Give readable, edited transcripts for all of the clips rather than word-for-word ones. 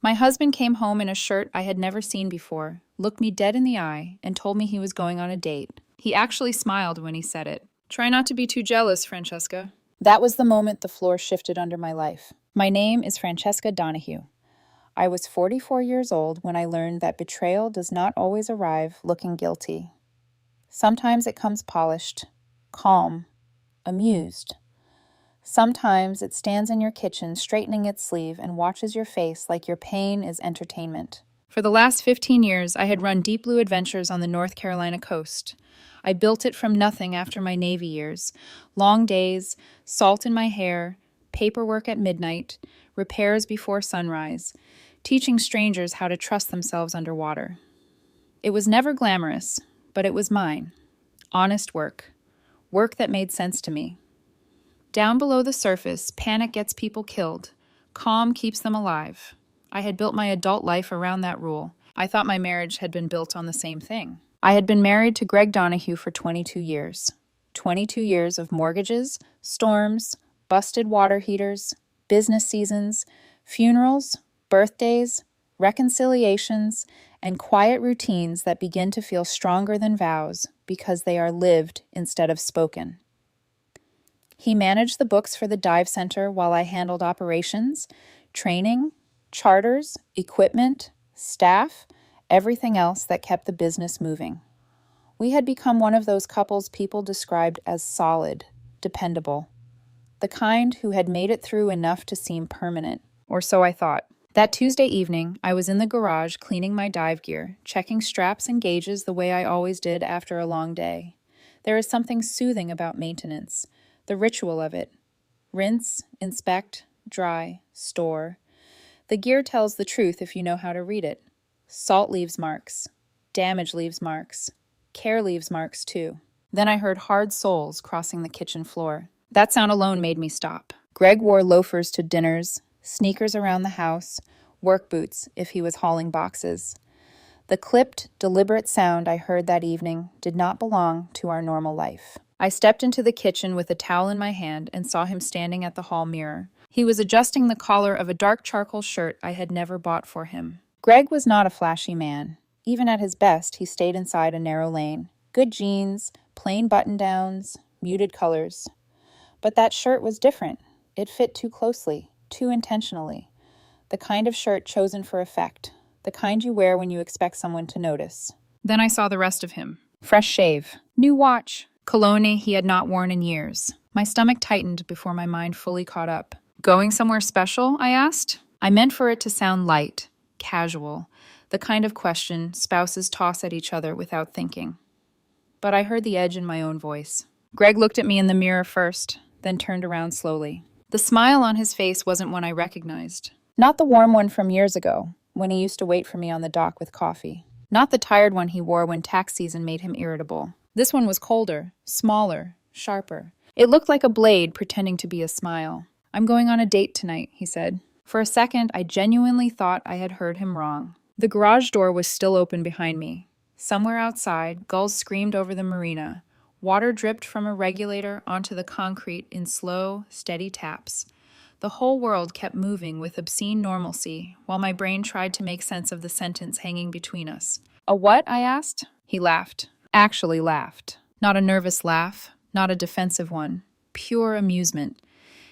My husband came home in a shirt I had never seen before, looked me dead in the eye, and told me he was going on a date. He actually smiled when he said it. Try not to be too jealous, Francesca. That was the moment the floor shifted under my life. My name is Francesca Donahue. I was 44 years old when I learned that betrayal does not always arrive looking guilty. Sometimes it comes polished, calm, amused. Sometimes it stands in your kitchen straightening its sleeve and watches your face like your pain is entertainment. For the last 15 years, I had run Deep Blue Adventures on the North Carolina coast. I built it from nothing after my Navy years. Long days, salt in my hair, paperwork at midnight, repairs before sunrise, teaching strangers how to trust themselves underwater. It was never glamorous, but it was mine. Honest work. Work that made sense to me. Down below the surface, panic gets people killed. Calm keeps them alive. I had built my adult life around that rule. I thought my marriage had been built on the same thing. I had been married to Greg Donahue for 22 years. 22 years of mortgages, storms, busted water heaters, business seasons, funerals, birthdays, reconciliations, and quiet routines that begin to feel stronger than vows because they are lived instead of spoken. He managed the books for the dive center while I handled operations, training, charters, equipment, staff, everything else that kept the business moving. We had become one of those couples people described as solid, dependable. The kind who had made it through enough to seem permanent, or so I thought. That Tuesday evening, I was in the garage cleaning my dive gear, checking straps and gauges the way I always did after a long day. There is something soothing about maintenance. The ritual of it. Rinse, inspect, dry, store. The gear tells the truth if you know how to read it. Salt leaves marks. Damage leaves marks. Care leaves marks too. Then I heard hard soles crossing the kitchen floor. That sound alone made me stop. Greg wore loafers to dinners, sneakers around the house, work boots if he was hauling boxes. The clipped, deliberate sound I heard that evening did not belong to our normal life. I stepped into the kitchen with a towel in my hand and saw him standing at the hall mirror. He was adjusting the collar of a dark charcoal shirt I had never bought for him. Greg was not a flashy man. Even at his best, he stayed inside a narrow lane. Good jeans, plain button-downs, muted colors. But that shirt was different. It fit too closely, too intentionally. The kind of shirt chosen for effect. The kind you wear when you expect someone to notice. Then I saw the rest of him. Fresh shave. New watch. Cologne he had not worn in years. My stomach tightened before my mind fully caught up. Going somewhere special? I asked. I meant for it to sound light, casual, the kind of question spouses toss at each other without thinking. But I heard the edge in my own voice. Greg looked at me in the mirror first, then turned around slowly. The smile on his face wasn't one I recognized. Not the warm one from years ago, when he used to wait for me on the dock with coffee. Not the tired one he wore when tax season made him irritable. This one was colder, smaller, sharper. It looked like a blade pretending to be a smile. I'm going on a date tonight, he said. For a second, I genuinely thought I had heard him wrong. The garage door was still open behind me. Somewhere outside, gulls screamed over the marina. Water dripped from a regulator onto the concrete in slow, steady taps. The whole world kept moving with obscene normalcy, while my brain tried to make sense of the sentence hanging between us. A what? I asked. He laughed. Actually laughed. Not a nervous laugh, not a defensive one. Pure amusement.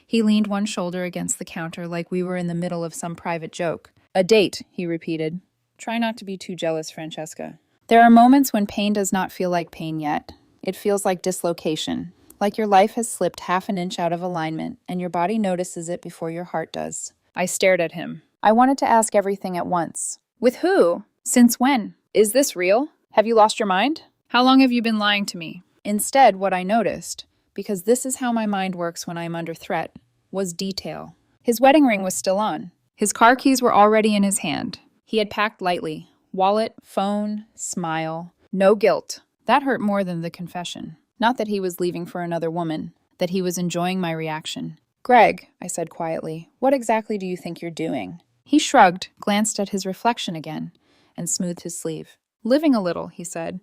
He leaned one shoulder against the counter like we were in the middle of some private joke. A date, he repeated. Try not to be too jealous, Francesca. There are moments when pain does not feel like pain yet. It feels like dislocation, like your life has slipped half an inch out of alignment, and your body notices it before your heart does. I stared at him. I wanted to ask everything at once. With who? Since when? Is this real? Have you lost your mind? How long have you been lying to me? Instead, what I noticed, because this is how my mind works when I am under threat, was detail. His wedding ring was still on. His car keys were already in his hand. He had packed lightly. Wallet, phone, smile. No guilt. That hurt more than the confession. Not that he was leaving for another woman, that he was enjoying my reaction. Greg, I said quietly, what exactly do you think you're doing? He shrugged, glanced at his reflection again, and smoothed his sleeve. Living a little, he said.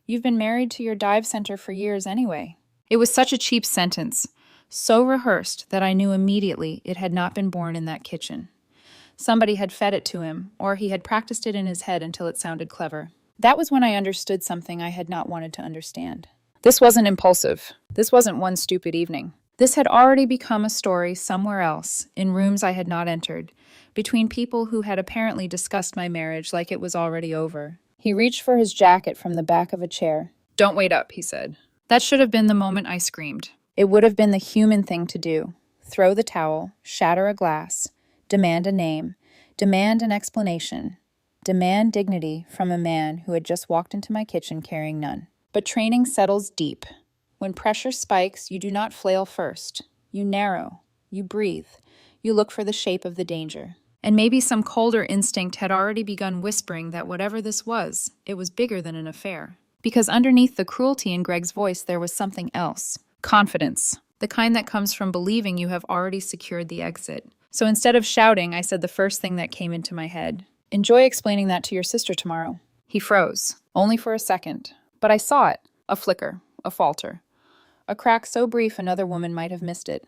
You've been married to your dive center for years anyway. It was such a cheap sentence, so rehearsed that I knew immediately it had not been born in that kitchen. Somebody had fed it to him, or he had practiced it in his head until it sounded clever. That was when I understood something I had not wanted to understand. This wasn't impulsive. This wasn't one stupid evening. This had already become a story somewhere else, in rooms I had not entered, between people who had apparently discussed my marriage like it was already over. He reached for his jacket from the back of a chair. "Don't wait up," he said. That should have been the moment I screamed. It would have been the human thing to do. Throw the towel, shatter a glass, demand a name, demand an explanation, demand dignity from a man who had just walked into my kitchen carrying none. But training settles deep. When pressure spikes, you do not flail first. You narrow, you breathe, you look for the shape of the danger. And maybe some colder instinct had already begun whispering that whatever this was, it was bigger than an affair. Because underneath the cruelty in Greg's voice, there was something else. Confidence. The kind that comes from believing you have already secured the exit. So instead of shouting, I said the first thing that came into my head. "Enjoy explaining that to your sister tomorrow." He froze, only for a second. But I saw it. A flicker, a falter. A crack so brief another woman might have missed it.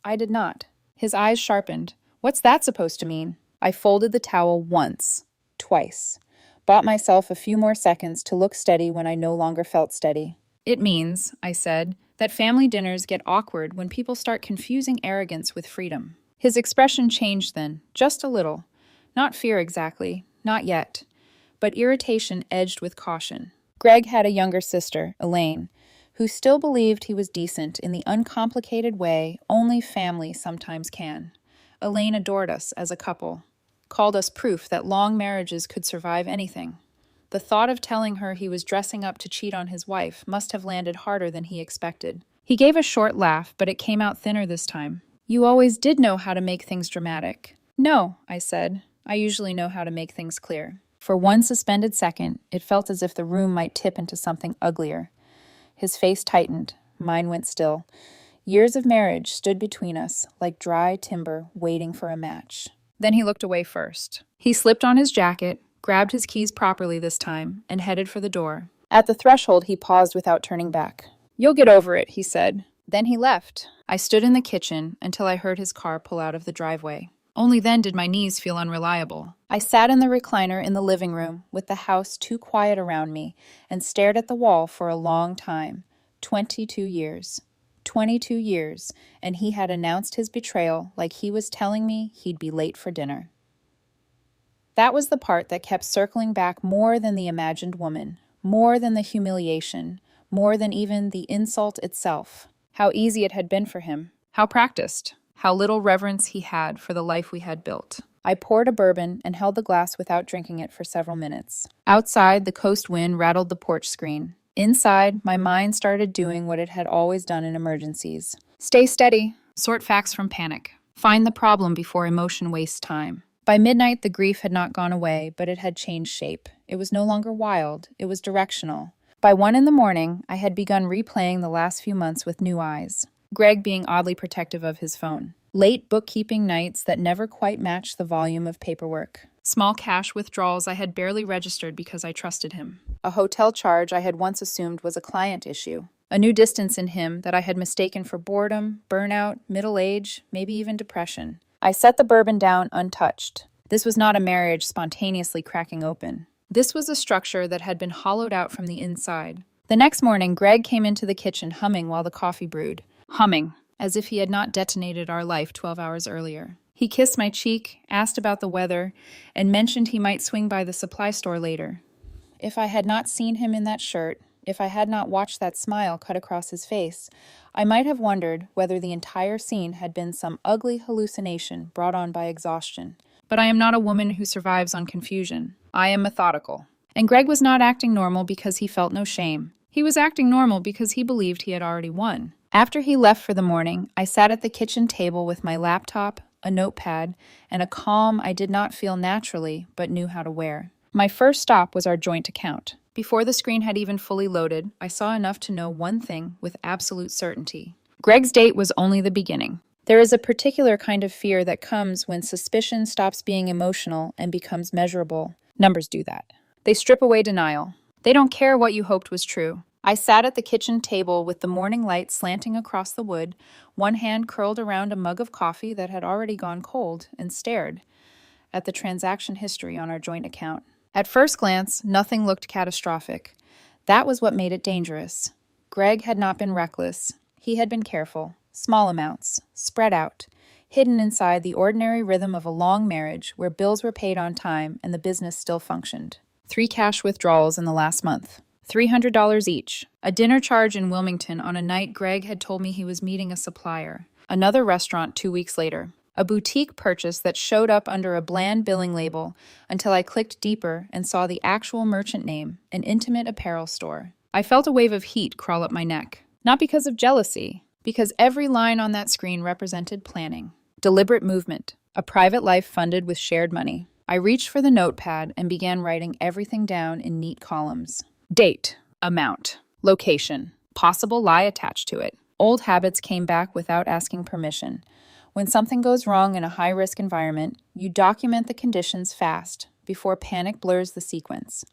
I did not. His eyes sharpened. "What's that supposed to mean?" I folded the towel once, twice. Bought myself a few more seconds to look steady when I no longer felt steady. "It means," I said, "that family dinners get awkward when people start confusing arrogance with freedom." His expression changed then, just a little. Not fear exactly, not yet, but irritation edged with caution. Greg had a younger sister, Elaine, who still believed he was decent in the uncomplicated way only family sometimes can. Elaine adored us as a couple, called us proof that long marriages could survive anything. The thought of telling her he was dressing up to cheat on his wife must have landed harder than he expected. He gave a short laugh, but it came out thinner this time. "You always did know how to make things dramatic." "No," I said. "I usually know how to make things clear." For one suspended second, it felt as if the room might tip into something uglier. His face tightened. Mine went still. Years of marriage stood between us, like dry timber waiting for a match. Then he looked away first. He slipped on his jacket, grabbed his keys properly this time, and headed for the door. At the threshold, he paused without turning back. "You'll get over it," he said. Then he left. I stood in the kitchen until I heard his car pull out of the driveway. Only then did my knees feel unreliable. I sat in the recliner in the living room, with the house too quiet around me, and stared at the wall for a long time. 22 years. 22 years, and he had announced his betrayal like he was telling me he'd be late for dinner. That was the part that kept circling back more than the imagined woman, more than the humiliation, more than even the insult itself. How easy it had been for him. How practiced. How little reverence he had for the life we had built. I poured a bourbon and held the glass without drinking it for several minutes. Outside, the coast wind rattled the porch screen. Inside, my mind started doing what it had always done in emergencies. Stay steady. Sort facts from panic. Find the problem before emotion wastes time. By midnight, the grief had not gone away, but it had changed shape. It was no longer wild. It was directional. By 1 a.m, I had begun replaying the last few months with new eyes. Greg being oddly protective of his phone. Late bookkeeping nights that never quite matched the volume of paperwork. Small cash withdrawals I had barely registered because I trusted him. A hotel charge I had once assumed was a client issue. A new distance in him that I had mistaken for boredom, burnout, middle age, maybe even depression. I set the bourbon down untouched. This was not a marriage spontaneously cracking open. This was a structure that had been hollowed out from the inside. The next morning, Greg came into the kitchen humming while the coffee brewed. Humming, as if he had not detonated our life 12 hours earlier. He kissed my cheek, asked about the weather, and mentioned he might swing by the supply store later. If I had not seen him in that shirt, if I had not watched that smile cut across his face, I might have wondered whether the entire scene had been some ugly hallucination brought on by exhaustion. But I am not a woman who survives on confusion. I am methodical. And Greg was not acting normal because he felt no shame. He was acting normal because he believed he had already won. After he left for the morning, I sat at the kitchen table with my laptop, a notepad, and a calm I did not feel naturally but knew how to wear. My first stop was our joint account. Before the screen had even fully loaded, I saw enough to know one thing with absolute certainty. Greg's date was only the beginning. There is a particular kind of fear that comes when suspicion stops being emotional and becomes measurable. Numbers do that. They strip away denial. They don't care what you hoped was true. I sat at the kitchen table with the morning light slanting across the wood, one hand curled around a mug of coffee that had already gone cold, and stared. at the transaction history on our joint account. At first glance, nothing looked catastrophic. That was what made it dangerous. Greg had not been reckless. He had been careful. Small amounts, spread out, hidden inside the ordinary rhythm of a long marriage where bills were paid on time and the business still functioned. 3 cash withdrawals in the last month. $300 each. A dinner charge in Wilmington on a night Greg had told me he was meeting a supplier. Another restaurant 2 weeks later. A boutique purchase that showed up under a bland billing label until I clicked deeper and saw the actual merchant name, an intimate apparel store. I felt a wave of heat crawl up my neck. Not because of jealousy, because every line on that screen represented planning. Deliberate movement. A private life funded with shared money. I reached for the notepad and began writing everything down in neat columns. Date, amount, location, possible lie attached to it. Old habits came back without asking permission. When something goes wrong in a high-risk environment, you document the conditions fast before panic blurs the sequence.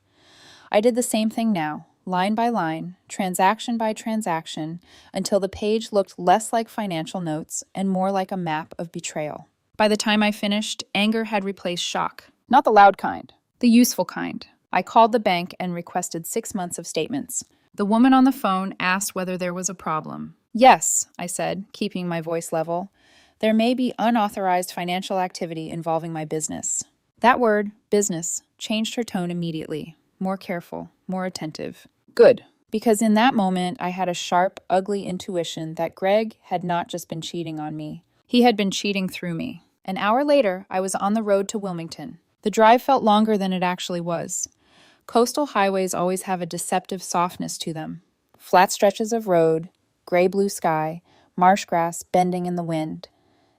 I did the same thing now, line by line, transaction by transaction, until the page looked less like financial notes and more like a map of betrayal. By the time I finished, anger had replaced shock. Not the loud kind, the useful kind. I called the bank and requested 6 months of statements. The woman on the phone asked whether there was a problem. Yes, I said, keeping my voice level. There may be unauthorized financial activity involving my business. That word, business, changed her tone immediately. More careful, more attentive. Good, because in that moment I had a sharp, ugly intuition that Greg had not just been cheating on me. He had been cheating through me. An hour later, I was on the road to Wilmington. The drive felt longer than it actually was. Coastal highways always have a deceptive softness to them. Flat stretches of road, gray-blue sky, marsh grass bending in the wind.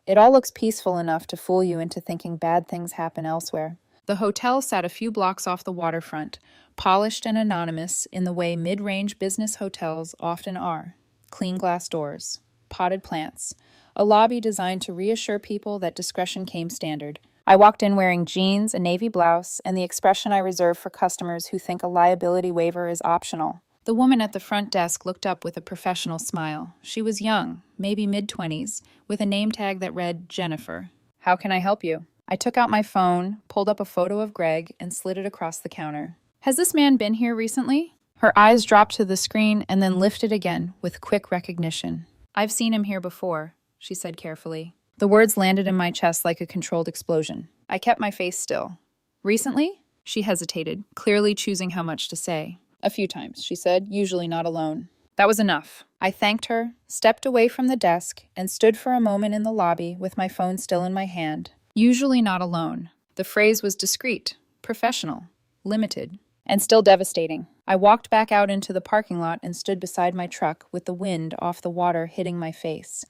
It all looks peaceful enough to fool you into thinking bad things happen elsewhere. The hotel sat a few blocks off the waterfront, polished and anonymous in the way mid-range business hotels often are. Clean glass doors, potted plants, a lobby designed to reassure people that discretion came standard. I walked in wearing jeans, a navy blouse, and the expression I reserve for customers who think a liability waiver is optional. The woman at the front desk looked up with a professional smile. She was young, maybe mid-20s, with a name tag that read Jennifer. How can I help you? I took out my phone, pulled up a photo of Greg, and slid it across the counter. Has this man been here recently? Her eyes dropped to the screen and then lifted again with quick recognition. I've seen him here before, she said carefully. The words landed in my chest like a controlled explosion. I kept my face still. Recently? She hesitated, clearly choosing how much to say. A few times, she said, usually not alone. That was enough. I thanked her, stepped away from the desk, and stood for a moment in the lobby with my phone still in my hand. Usually not alone. The phrase was discreet, professional, limited, and still devastating. I walked back out into the parking lot and stood beside my truck with the wind off the water hitting my face.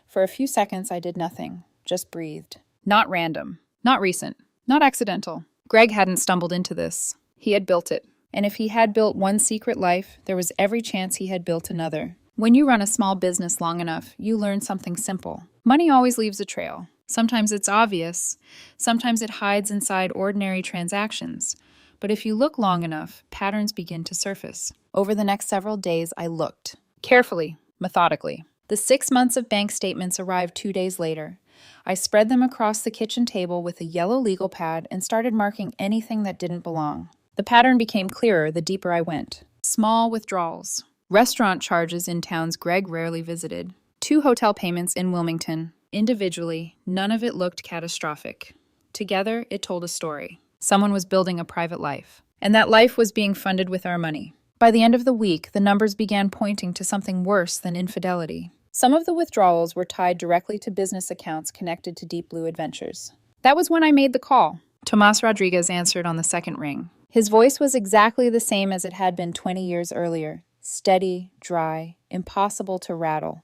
For a few seconds, I did nothing, just breathed. Not random, not recent, not accidental. Greg hadn't stumbled into this. He had built it. And if he had built one secret life, there was every chance he had built another. When you run a small business long enough, you learn something simple. Money always leaves a trail. Sometimes it's obvious. Sometimes it hides inside ordinary transactions. But if you look long enough, patterns begin to surface. Over the next several days, I looked. Carefully, methodically. The 6 months of bank statements arrived 2 days later. I spread them across the kitchen table with a yellow legal pad and started marking anything that didn't belong. The pattern became clearer the deeper I went. Small withdrawals. Restaurant charges in towns Greg rarely visited. 2 hotel payments in Wilmington. Individually, none of it looked catastrophic. Together, it told a story. Someone was building a private life. And that life was being funded with our money. By the end of the week, the numbers began pointing to something worse than infidelity. Some of the withdrawals were tied directly to business accounts connected to Deep Blue Adventures. That was when I made the call. Tomas Rodriguez answered on the second ring. His voice was exactly the same as it had been 20 years earlier. Steady, dry, impossible to rattle.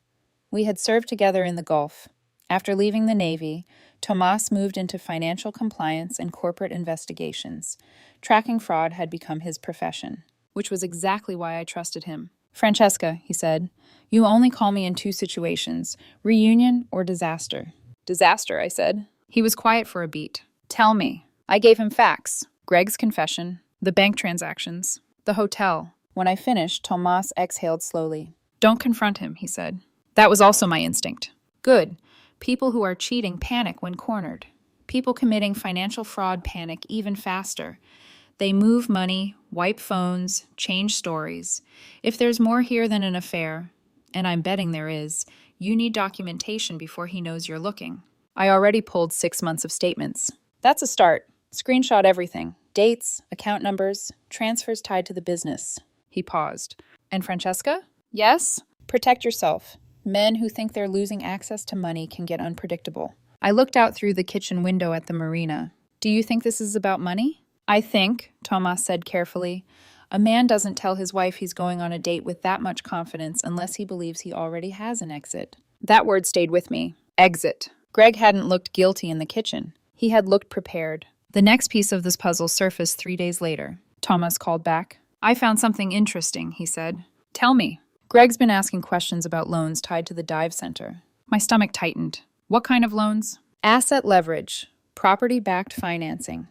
We had served together in the Gulf. After leaving the Navy, Tomas moved into financial compliance and corporate investigations. Tracking fraud had become his profession, which was exactly why I trusted him. Francesca, he said, you only call me in 2 situations, reunion or disaster. Disaster, I said. He was quiet for a beat. Tell me. I gave him facts. Greg's confession, the bank transactions, the hotel. When I finished, Tomas exhaled slowly. Don't confront him, he said. That was also my instinct. Good. People who are cheating panic when cornered. People committing financial fraud panic even faster. They move money, wipe phones, change stories. If there's more here than an affair, and I'm betting there is, you need documentation before he knows you're looking. I already pulled 6 months of statements. That's a start. Screenshot everything. Dates, account numbers, transfers tied to the business. He paused. And Francesca? Yes? Protect yourself. Men who think they're losing access to money can get unpredictable. I looked out through the kitchen window at the marina. Do you think this is about money? I think, Tomas said carefully, a man doesn't tell his wife he's going on a date with that much confidence unless he believes he already has an exit. That word stayed with me. Exit. Greg hadn't looked guilty in the kitchen. He had looked prepared. The next piece of this puzzle surfaced 3 days later. Tomas called back. I found something interesting, he said. Tell me. Greg's been asking questions about loans tied to the dive center. My stomach tightened. What kind of loans? Asset leverage. Property-backed financing.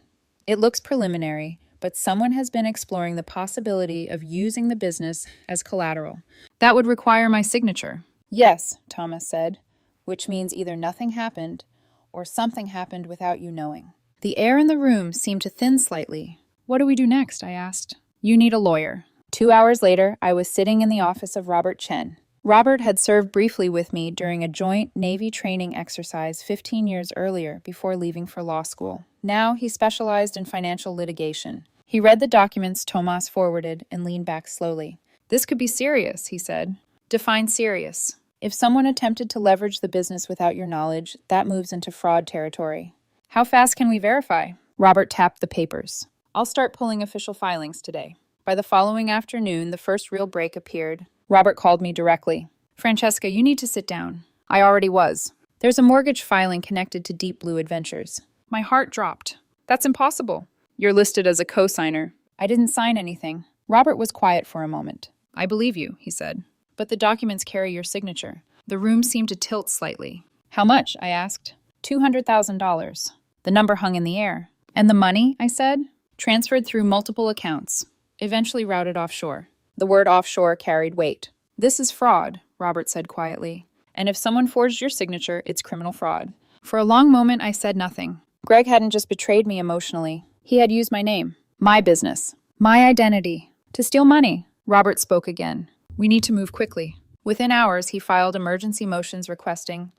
It looks preliminary, but someone has been exploring the possibility of using the business as collateral. That would require my signature. Yes, Thomas said, which means either nothing happened or something happened without you knowing. The air in the room seemed to thin slightly. What do we do next? I asked. You need a lawyer. 2 hours later, I was sitting in the office of Robert Chen. Robert had served briefly with me during a joint Navy training exercise 15 years earlier before leaving for law school. Now he specialized in financial litigation. He read the documents Tomas forwarded and leaned back slowly. This could be serious, he said. Define serious. If someone attempted to leverage the business without your knowledge, that moves into fraud territory. How fast can we verify? Robert tapped the papers. I'll start pulling official filings today. By the following afternoon, the first real break appeared. Robert called me directly. Francesca, you need to sit down. I already was. There's a mortgage filing connected to Deep Blue Adventures. My heart dropped. That's impossible. You're listed as a co-signer. I didn't sign anything. Robert was quiet for a moment. I believe you, he said. But the documents carry your signature. The room seemed to tilt slightly. How much? I asked. $200,000. The number hung in the air. And the money, I said, transferred through multiple accounts, eventually routed offshore. The word offshore carried weight. This is fraud, Robert said quietly. And if someone forged your signature, it's criminal fraud. For a long moment, I said nothing. Greg hadn't just betrayed me emotionally. He had used my name, my business, my identity, to steal money. Robert spoke again. We need to move quickly. Within hours, he filed emergency motions requesting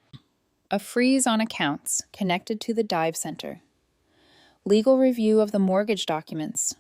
a freeze on accounts connected to the dive center, legal review of the mortgage documents,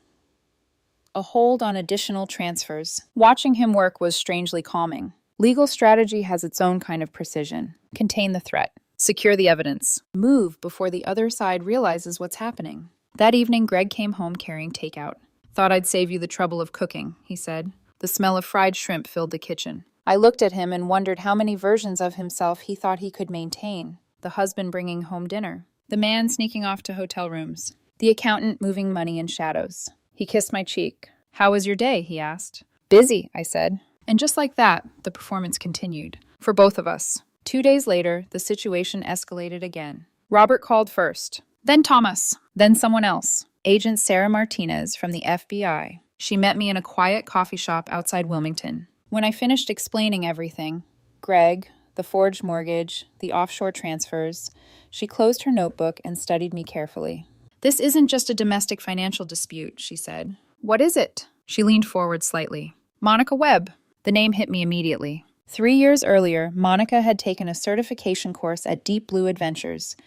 a hold on additional transfers. Watching him work was strangely calming. Legal strategy has its own kind of precision. Contain the threat. Secure the evidence. Move before the other side realizes what's happening. That evening, Greg came home carrying takeout. Thought I'd save you the trouble of cooking, he said. The smell of fried shrimp filled the kitchen. I looked at him and wondered how many versions of himself he thought he could maintain. The husband bringing home dinner. The man sneaking off to hotel rooms. The accountant moving money in shadows. He kissed my cheek. How was your day? He asked. Busy, I said. And just like that, the performance continued. For both of us. 2 days later, the situation escalated again. Robert called first. Then Thomas. Then someone else. Agent Sarah Martinez from the FBI. She met me in a quiet coffee shop outside Wilmington. When I finished explaining everything, Greg, the forged mortgage, the offshore transfers, she closed her notebook and studied me carefully. This isn't just a domestic financial dispute, she said. What is it? She leaned forward slightly. Monica Webb. The name hit me immediately. 3 years earlier, Monica had taken a certification course at Deep Blue Adventures.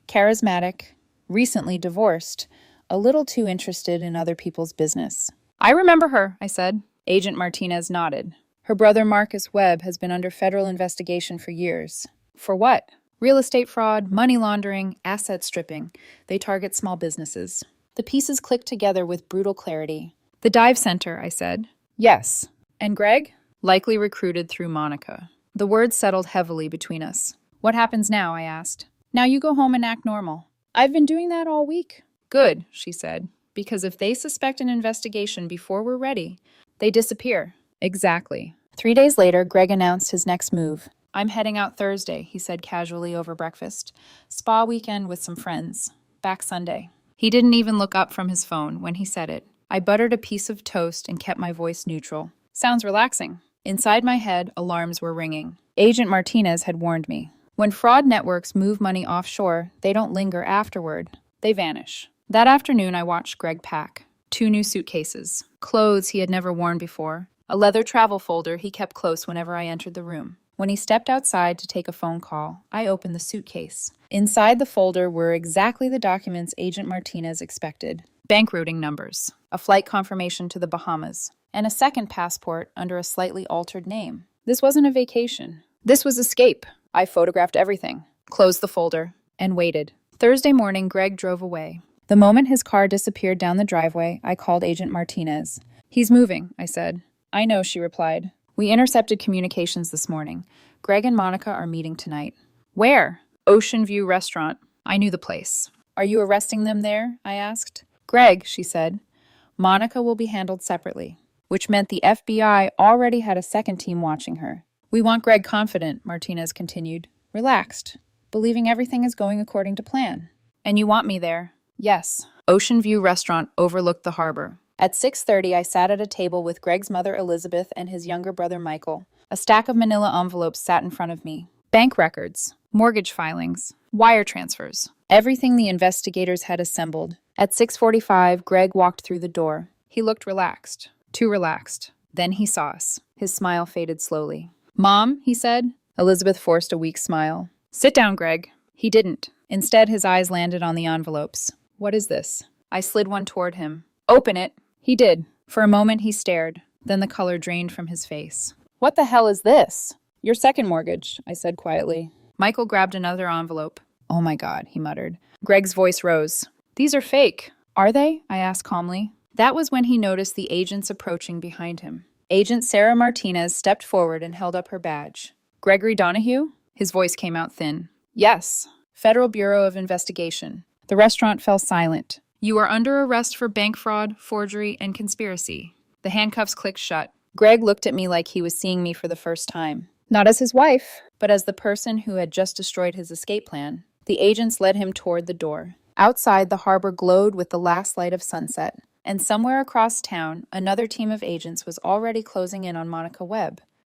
Charismatic, recently divorced, a little too interested in other people's business. I remember her, I said. Agent Martinez nodded. Her brother Marcus Webb has been under federal investigation for years. For what? Real estate fraud, money laundering, asset stripping. They target small businesses. The pieces clicked together with brutal clarity. The dive center, I said. Yes. And Greg? Likely recruited through Monica. The words settled heavily between us. What happens now? I asked. Now you go home and act normal. I've been doing that all week. Good, she said. Because if they suspect an investigation before we're ready, they disappear. Exactly. 3 days later, Greg announced his next move. I'm heading out Thursday, he said casually over breakfast. Spa weekend with some friends. Back Sunday. He didn't even look up from his phone when he said it. I buttered a piece of toast and kept my voice neutral. Sounds relaxing. Inside my head, alarms were ringing. Agent Martinez had warned me. When fraud networks move money offshore, they don't linger afterward. They vanish. That afternoon, I watched Greg pack. 2 new suitcases, clothes he had never worn before, a leather travel folder he kept close whenever I entered the room. When he stepped outside to take a phone call, I opened the suitcase. Inside the folder were exactly the documents Agent Martinez expected. Bank routing numbers, a flight confirmation to the Bahamas, and a second passport under a slightly altered name. This wasn't a vacation. This was escape. I photographed everything, closed the folder, and waited. Thursday morning, Greg drove away. The moment his car disappeared down the driveway, I called Agent Martinez. "He's moving," I said. "I know," she replied. "We intercepted communications this morning. Greg and Monica are meeting tonight." "Where?" "Ocean View Restaurant." I knew the place. "Are you arresting them there?" I asked. "Greg," she said. "Monica will be handled separately," which meant the FBI already had a second team watching her. "We want Greg confident," Martinez continued. "Relaxed, believing everything is going according to plan." "And you want me there?" "Yes." Ocean View Restaurant overlooked the harbor. At 6:30, I sat at a table with Greg's mother Elizabeth and his younger brother Michael. A stack of manila envelopes sat in front of me. Bank records, mortgage filings, wire transfers, everything the investigators had assembled. At 6:45, Greg walked through the door. He looked relaxed, too relaxed. Then he saw us. His smile faded slowly. "Mom," he said. Elizabeth forced a weak smile. "Sit down, Greg." He didn't. Instead, his eyes landed on the envelopes. "What is this?" I slid one toward him. "Open it." He did. For a moment, he stared. Then the color drained from his face. "What the hell is this?" "Your second mortgage," I said quietly. Michael grabbed another envelope. "Oh my God," he muttered. Greg's voice rose. "These are fake." "Are they?" I asked calmly. That was when he noticed the agents approaching behind him. Agent Sarah Martinez stepped forward and held up her badge. "Gregory Donahue?" His voice came out thin. "Yes. Federal Bureau of Investigation." The restaurant fell silent. "You are under arrest for bank fraud, forgery, and conspiracy." The handcuffs clicked shut. Greg looked at me like he was seeing me for the first time. Not as his wife, but as the person who had just destroyed his escape plan. The agents led him toward the door. Outside, the harbor glowed with the last light of sunset. And somewhere across town, another team of agents was already closing in on Monica Webb.